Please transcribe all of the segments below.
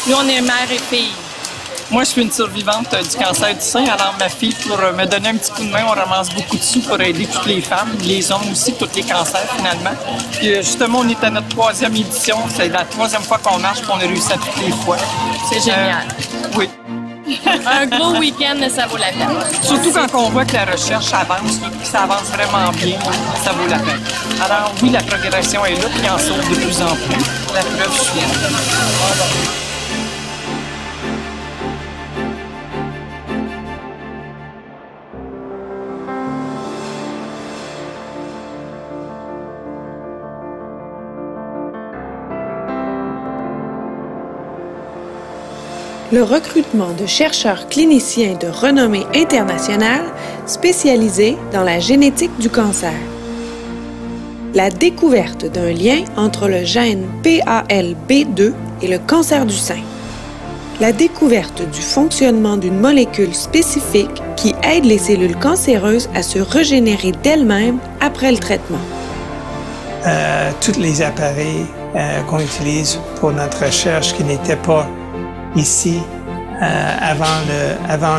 Nous, on est mère et fille. Moi, je suis une survivante du cancer du sein. Alors, ma fille, pour me donner un petit coup de main, on ramasse beaucoup de sous pour aider toutes les femmes, les hommes aussi, tous les cancers, finalement. Puis, justement, on est à notre 3e édition. C'est la 3e fois qu'on marche, puis on a réussi à toutes les fois. C'est génial. Oui. Un gros week-end, ça vaut la peine. Surtout quand on voit que la recherche avance, puis ça avance vraiment bien, ça vaut la peine. Alors, oui, la progression est là, puis il en sauve de plus en plus. La preuve suit. Le recrutement de chercheurs cliniciens de renommée internationale spécialisés dans la génétique du cancer. La découverte d'un lien entre le gène PALB2 et le cancer du sein. La découverte du fonctionnement d'une molécule spécifique qui aide les cellules cancéreuses à se régénérer d'elles-mêmes après le traitement. Tous les appareils qu'on utilise pour notre recherche qui n'étaient pas ici, avant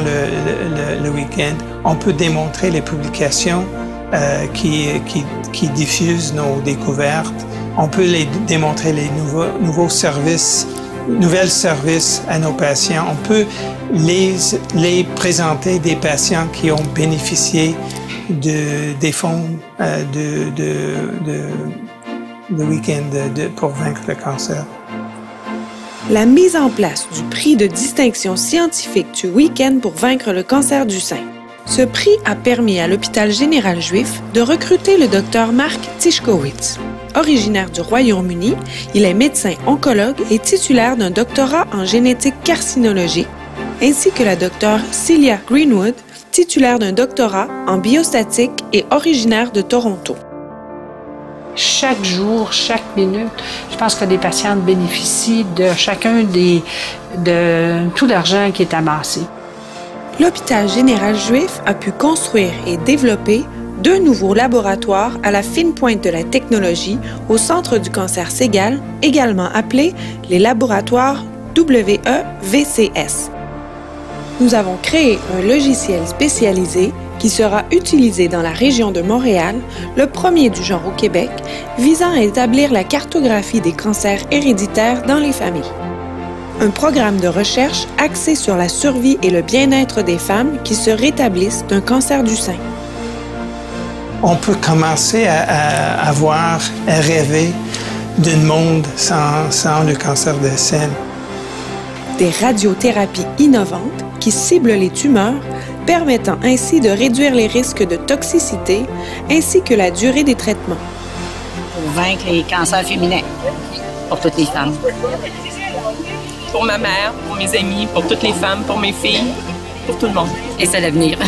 le week-end, on peut démontrer les publications qui diffusent nos découvertes. On peut démontrer les nouveaux services, nouvelles services à nos patients. On peut les présenter des patients qui ont bénéficié des fonds de week-end pour vaincre le cancer. La mise en place du prix de distinction scientifique du week-end pour vaincre le cancer du sein. Ce prix a permis à l'hôpital général juif de recruter le Dr Mark Tischkowitz. Originaire du Royaume-Uni, il est médecin oncologue et titulaire d'un doctorat en génétique carcinologique, ainsi que la Dr Celia Greenwood, titulaire d'un doctorat en biostatique et originaire de Toronto. Chaque jour, chaque minute, je pense que les patientes bénéficient de chacun de tout l'argent qui est amassé. L'hôpital général juif a pu construire et développer 2 nouveaux laboratoires à la fine pointe de la technologie au Centre du cancer Segal, également appelés les laboratoires WEVCS. Nous avons créé un logiciel spécialisé qui sera utilisé dans la région de Montréal, le premier du genre au Québec, visant à établir la cartographie des cancers héréditaires dans les familles. Un programme de recherche axé sur la survie et le bien-être des femmes qui se rétablissent d'un cancer du sein. On peut commencer à rêver d'un monde sans le cancer du sein. Des radiothérapies innovantes qui ciblent les tumeurs, permettant ainsi de réduire les risques de toxicité ainsi que la durée des traitements. Pour vaincre les cancers féminins, pour toutes les femmes. Pour ma mère, pour mes amis, pour toutes les femmes, pour mes filles, pour tout le monde. Et c'est l'avenir.